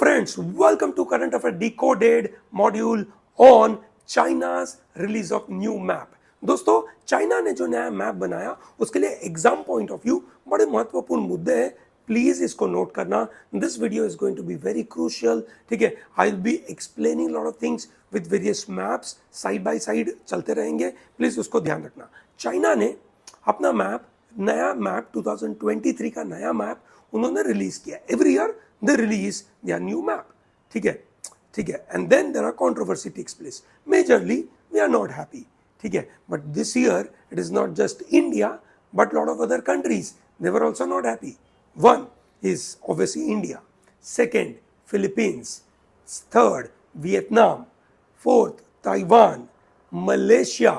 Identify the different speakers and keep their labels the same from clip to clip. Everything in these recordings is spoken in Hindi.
Speaker 1: friends, welcome to Current Affair Decoded module on China's release of new map. दोस्तों, चाइना ने जो नया मैप बनाया उसके लिए एग्जाम पॉइंट ऑफ व्यू बड़े महत्वपूर्ण मुद्दे हैं. प्लीज इसको नोट करना. This video is going to be very crucial. ठीक है, I will be explaining lot of things with various maps, side by side चलते रहेंगे. प्लीज उसको ध्यान रखना. चाइना ने अपना मैप, नया मैप 2023 का नया मैप उन्होंने रिलीज किया. Every year they release their new map. ठीक है, and then there are controversy takes place. Majorly we are not happy. ठीक है, but this year it is not just India but lot of other countries, they were also not happy. One is obviously India, second Philippines, third Vietnam, fourth Taiwan, Malaysia,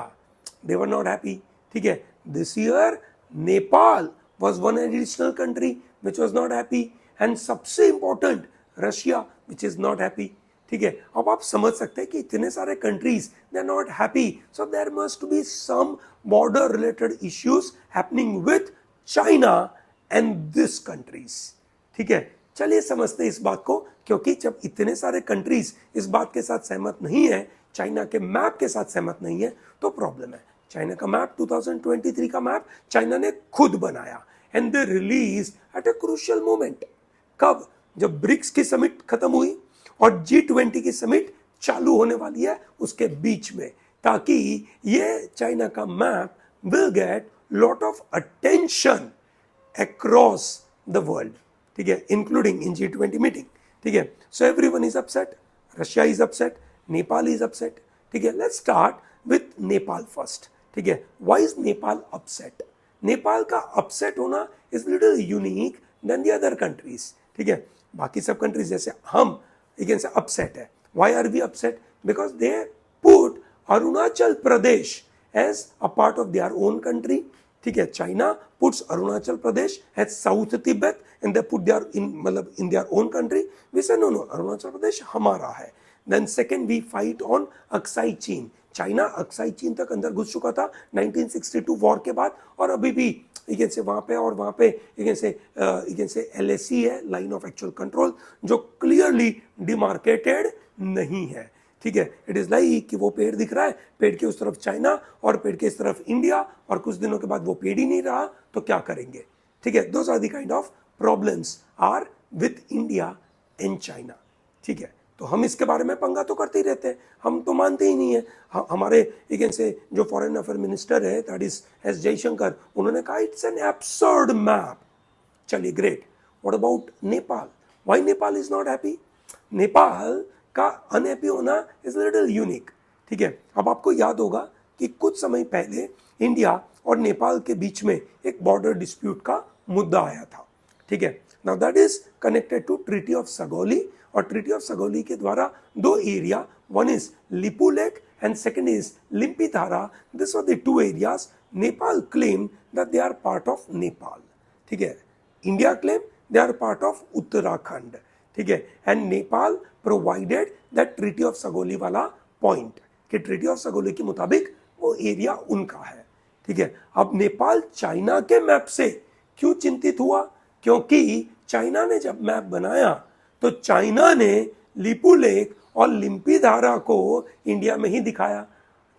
Speaker 1: they were not happy. ठीक है, this year Nepal was one additional country which was not happy. And सबसे important Russia which is not happy. ठीक है, अब आप समझ सकते हैं कि इतने सारे countries they are not happy, so there must be some border related issues happening with China and this countries. ठीक है, चलिए समझते हैं इस बात को, क्योंकि जब इतने सारे कंट्रीज इस बात के साथ सहमत नहीं है, चाइना के मैप के साथ सहमत नहीं है, तो प्रॉब्लम है. चाइना का मैप 2023 का मैप चाइना ने खुद बनाया and they release at a crucial moment. कब? जब ब्रिक्स की समिट खत्म हुई और G20 की समिट चालू होने वाली है उसके बीच में, ताकि ये चाइना का map will get lot of attention across the world. ठीक है, इंक्लूडिंग इन G20 मीटिंग. ठीक है, so everyone is upset. Russia is upset, Nepal is upset. ठीक है, let's start with Nepal first. ठीक है, why is Nepal upset? Nepal का अपसेट होना is little unique than the other countries. ठीक है, बाकी सब कंट्रीज जैसे हम again से अपसेट है. Why are we upset? Because they put Arunachal Pradesh as a part of their own country. ठीक है, China puts Arunachal Pradesh as South Tibet and they put their in their own country. We say no, Arunachal Pradesh हमारा है. Then second we fight on Aksai Chin. China Aksai चीन तक अंदर घुस चुका था 1962 वॉर के बाद, और अभी भी इगेन से वहाँ पे और वहाँ पे इगेन से LAC है, लाइन ऑफ एक्चुअल कंट्रोल, जो क्लियरली डिमार्केटेड नहीं है. ठीक है, इट इज लाइक कि वो पेड़ दिख रहा है, पेड़ के उस तरफ चाइना और पेड़ के इस तरफ इंडिया, और कुछ दिनों के बाद वो पेड़ ही नहीं रहा, तो क्या करेंगे? ठीक है, those are the kind of problems are with India and China. ठीक है, तो हम इसके बारे में पंगा तो करते ही रहते हैं, हम तो मानते ही नहीं है. हमारे इगेन से जो फॉरेन अफेयर मिनिस्टर है, दैट इज एस जयशंकर, उन्होंने कहा इट्स एन एब्सर्ड मैप. चलिए great. What about Nepal? Why Nepal is not happy? Nepal का अनहैप्पी होना इज लिटिल यूनिक. ठीक है, अब आपको याद होगा कि कुछ समय पहले इंडिया और नेपाल के बीच में एक बॉर्डर डिस्प्यूट का मुद्दा आया था. ठीक है, now that is connected to treaty of Sagauli, और ट्रीटी ऑफ सगौली के द्वारा दो area, one is Lipu Lekh and second is Limpiyadhura, this are the two areas. Nepal claim that they are part of Nepal. ठीक है, India claim they are part of Uttarakhand. ठीक है, and Nepal provided that treaty of Sagauli वाला पॉइंट कि ट्रीटी ऑफ सगौली के मुताबिक वो एरिया उनका है. ठीक है, अब नेपाल चाइना के मैप से क्यों चिंतित हुआ? क्योंकि चाइना ने जब मैप बनाया तो चाइना ने लिपू लेक और लिम्पीधारा को इंडिया में ही दिखाया.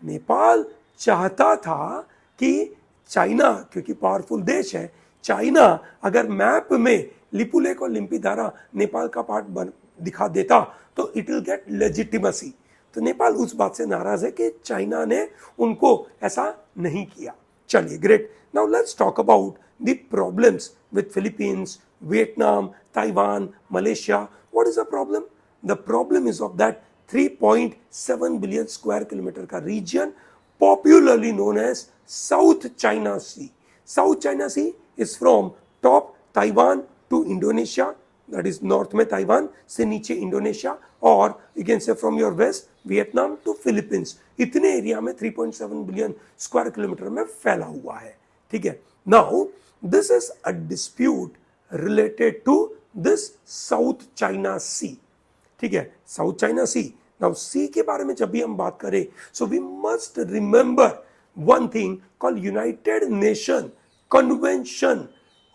Speaker 1: नेपाल चाहता था कि चाइना, क्योंकि पावरफुल देश है, चाइना अगर मैप में लिपू लेक और लिम्पीधारा नेपाल का पार्ट दिखा देता तो इट विल गेट लेजिटिमेसी. तो नेपाल उस बात से नाराज है कि चाइना ने उनको ऐसा नहीं किया. चलिए great. Now let's talk about the problems with Philippines, Vietnam, Taiwan, Malaysia. What is the problem? The problem is of that 3.7 billion square kilometer का region, popularly known as South China Sea. South China Sea is from top Taiwan to Indonesia, that is north में ताइवान से नीचे इंडोनेशिया, और you can say from your west Vietnam to Philippines. इतने एरिया में 3.7 बिलियन स्क्वायर किलोमीटर में फैला हुआ है. ठीक है, now this is a dispute related to this South China Sea. ठीक है, South China Sea. Now sea के बारे में जब भी हम बात करें, so we must remember one thing called United Nation Convention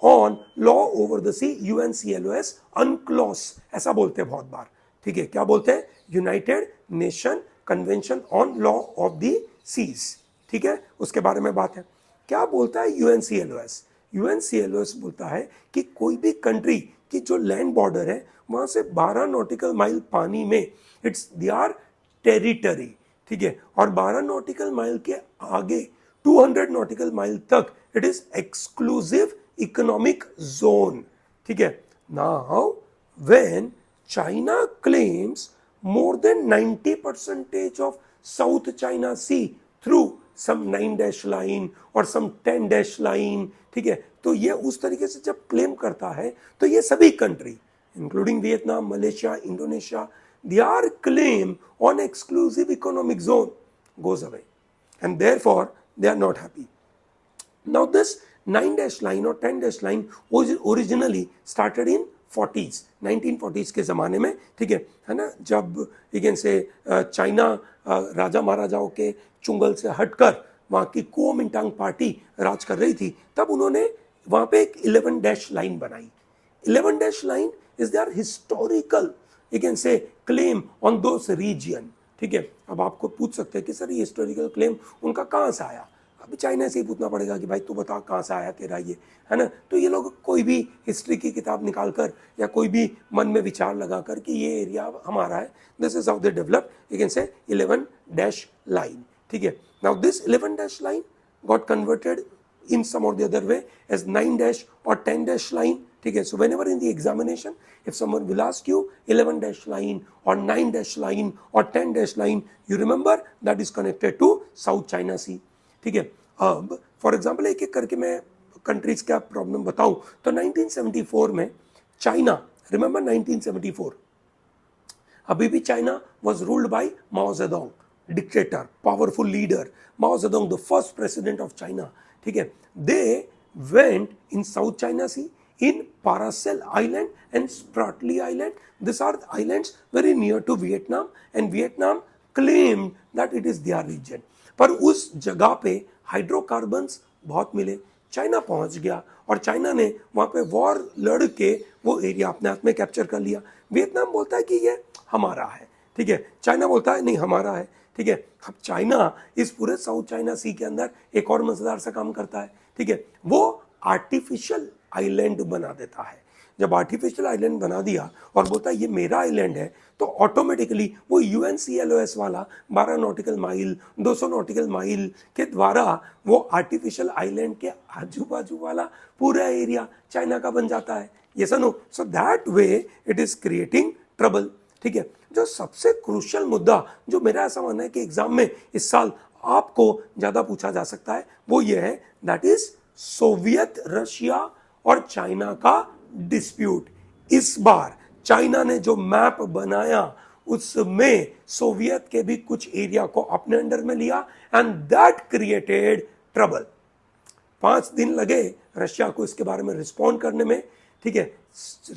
Speaker 1: on law over the sea, UNCLOS UNCLOS ऐसा बोलते हैं बहुत बार, ठीक है। क्या बोलते हैं? United Nation Convention on Law of the Seas, ठीक है, उसके बारे में बात है। क्या बोलता है यूएनसीएलओएस? यूएनसीएलओएस बोलता है कि कोई भी कंट्री की जो लैंड बॉर्डर है वहां से 12 नॉटिकल माइल पानी में इट्स देयर टेरिटरी, ठीक है, और 12 नॉटिकल माइल के आगे 200 नॉटिकल माइल तक it is exclusive economic zone, ठीक है। Now when China claims more than 90% of South China Sea through some 9 dash line or some 10 dash line, ठीक है, तो ये उस तरीके से जब क्लेम करता है तो ये सभी country including Vietnam, Malaysia, Indonesia, their claim on exclusive economic zone goes away and therefore they are not happy. Now this 9 dash line or 10 dash line was originally started in 40s, 1940s के ज़माने में, ठीक है ना, जब अगेन से चाइना राजा महाराजाओं के चुंगल से हटकर वहाँ की कुओमिंटांग पार्टी राज कर रही थी, तब उन्होंने वहाँ पे एक 11 डैश लाइन बनाई। 11 dash line is their historical again से क्लेम ऑन दोस रीजन, ठीक है। अब आपको पूछ सकते हैं कि सर ये हिस्टोरिकल क्लेम उनका कहाँ से आया? अभी चाइना से ही पूछना पड़ेगा कि भाई तू बता कहाँ से आया तेरा ये, है ना। तो ये लोग कोई भी हिस्ट्री की किताब निकाल कर या कोई भी मन में विचार लगा कर कि ये एरिया हमारा है, this is how they develop again से 11 डैश लाइन, ठीक है। Now this 11 dash line got converted in some or the other way as 9 dash or 10 dash line, ठीक है। So whenever in the examination if someone will ask you 11 dash line or 9 dash line or 10 dash line, you remember that is connected to South China Sea, ठीक है। अब फॉर एग्जाम्पल एक एक करके मैं कंट्रीज का प्रॉब्लम बताऊं तो 1974 में चाइना, रिमेंबर 1974, अभी भी China was ruled by Mao Zedong, dictator, powerful leader Mao Zedong, the first president of China, ठीक है। They went in South China Sea, in Paracel Island and Spratly Island. These are the islands very near to Vietnam and Vietnam claimed that it is their region. पर उस जगह पे हाइड्रोकार्बन्स बहुत मिले, चाइना पहुंच गया और चाइना ने वहाँ पे वॉर लड़ के वो एरिया अपने हाथ में कैप्चर कर लिया। वियतनाम बोलता है कि ये हमारा है, ठीक है, चाइना बोलता है नहीं हमारा है, ठीक है। अब चाइना इस पूरे साउथ चाइना सी के अंदर एक और मजेदार सा काम करता है, ठीक है, वो आर्टिफिशियल आइलैंड बना देता है। जब आर्टिफिशियल आइलैंड बना दिया और बोलता है ये मेरा आइलैंड है, तो ऑटोमेटिकली वो यूएनसीएलओएस वाला 12 नॉटिकल माइल, 200 नॉटिकल माइल के द्वारा वो आर्टिफिशियल आइलैंड के आजू बाजू वाला पूरा एरिया चाइना का बन जाता है। ये सनो, so that way it is creating trouble, ठीक है। जो सबसे क्रूशियल मुद्दा जो मेरा ऐसा मानना है कि एग्जाम में इस साल आपको ज्यादा पूछा जा सकता है वो ये है, दैट इज सोवियत रशिया और चाइना का डिस्प्यूट। इस बार चाइना ने जो मैप बनाया उसमें सोवियत के भी कुछ एरिया को अपने अंडर में लिया एंड दैट क्रिएटेड ट्रबल। 5 दिन लगे रशिया को इसके बारे में रिस्पॉन्ड करने में, ठीक है।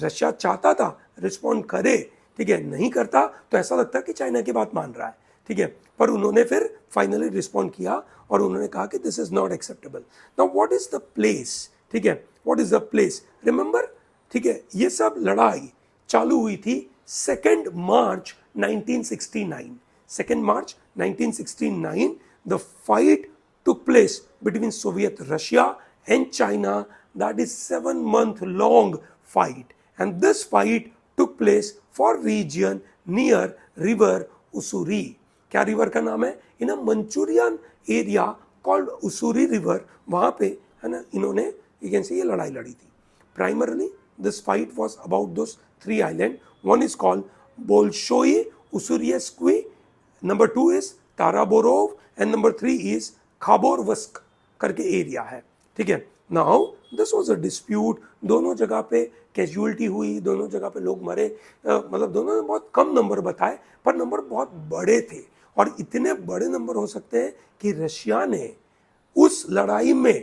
Speaker 1: रशिया चाहता था रिस्पॉन्ड करे, ठीक है, नहीं करता तो ऐसा लगता है कि चाइना की बात मान रहा है, ठीक है, पर उन्होंने फिर फाइनली रिस्पॉन्ड किया और उन्होंने कहा कि this is not acceptable. Now what is the place, ठीक है, what is the place, remember, ठीक है, ये सब लड़ाई चालू हुई थी 2 मार्च 1969। 2 मार्च 1969 the fight took place between Soviet Russia and China. That is 7-month long fight, and this fight took place for region near river Ussuri. क्या रिवर का नाम है? In a Manchurian area called Ussuri river, वहां पे है ना इन्होंने ये लड़ाई लड़ी थी। Primarily this fight was about those 3 island, one is called Bolshoi Ussuriysky, number 2 is Tarabarov and number 3 is Khabarovsk करके एरिया है, ठीक है। Now this was a dispute, दोनों जगह पे कैजुअलिटी हुई, दोनों जगह पे लोग मरे, मतलब दोनों ने बहुत कम नंबर बताए पर नंबर बहुत बड़े थे और इतने बड़े नंबर हो सकते हैं कि रशिया ने उस लड़ाई में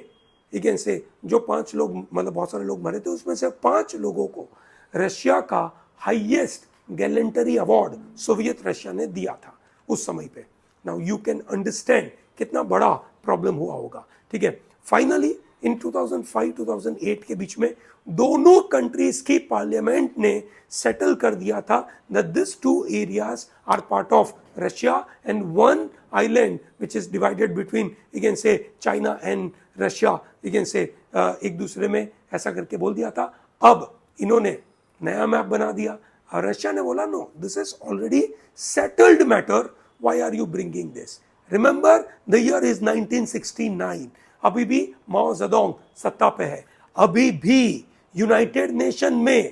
Speaker 1: अगेन से जो 5 लोग, मतलब बहुत सारे लोग मरे थे, उसमें से 5 लोगों को रशिया का highest gallantry award Soviet Russia ने दिया था उस समय पे। नाउ यू कैन अंडरस्टैंड कितना बड़ा प्रॉब्लम हुआ होगा, ठीक है। फाइनली इन 2005-2008 के बीच में दोनों कंट्रीज की पार्लियामेंट ने सेटल कर दिया था that these two areas are part of Russia and one island which is divided between you can say China and Russia you can say एक दूसरे में ऐसा करके बोल दिया था। अब इन्होंने नया मैप बना दिया और रशिया ने बोला no this is already settled matter, why are you bringing this. Remember the year is 1969, अभी भी माओ जेडोंग सत्ता पे है, अभी भी यूनाइटेड नेशन में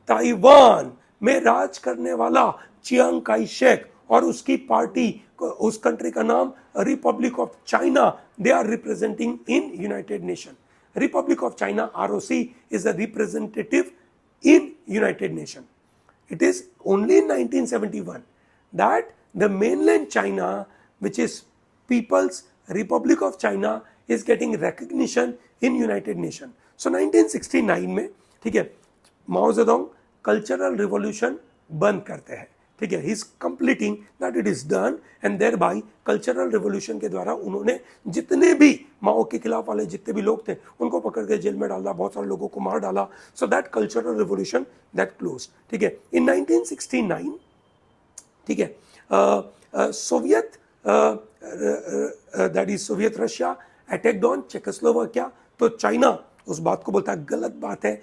Speaker 1: ताइवान में राज करने वाला चियांग काई शेक और उसकी पार्टी, उस कंट्री का नाम Republic of China, they are representing in United Nation. Republic of China ROC is a representative in United Nations. It is only in 1971 that the mainland China, which is People's Republic of China, is getting recognition in United Nations. So 1969 में ठीक है माओ जेडोंग कल्चरल रिवॉल्यूशन बंद करते हैं, ठीक है, he is completing that it is done and thereby cultural revolution के द्वारा उन्होंने जितने भी माओ के खिलाफ वाले जितने भी लोग थे उनको पकड़ के जेल में डाला, बहुत सारे लोगों को मार डाला। So that cultural revolution that close, ठीक है। इन 1969 ठीक है Soviet that is Soviet Russia attacked on Czechoslovakia, तो चाइना उस बात को बोलता है गलत बात है,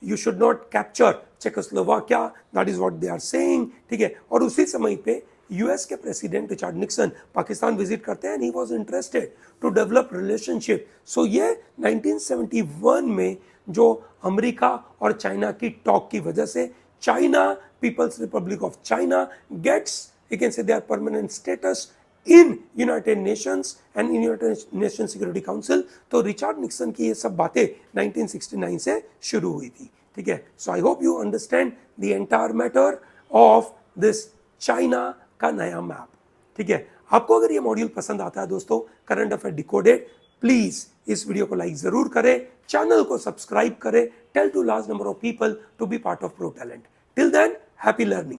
Speaker 1: you should not capture Czechoslovakia, that is what they are saying, ठीक है। और उसी समय पे यूएस के president Richard Nixon Pakistan visit करते हैं and he was interested to develop relationship. So ये 1971 में जो अमेरिका और चाइना की टॉक की वजह से China People's Republic of China gets you can say their permanent status in United Nations and in United Nations Security Council। तो रिचर्ड निक्सन की ये सब बातें 1969 से शुरू हुई थी, ठीक है। So I hope you understand the entire matter of this China का नया मैप, ठीक है। आपको अगर ये मॉड्यूल पसंद आता है दोस्तों, करंट अफेयर डिकोडेड, प्लीज इस वीडियो को लाइक जरूर करें, चैनल को सब्सक्राइब करें, tell to large number of people to be part of Pro Talent. Till then happy learning.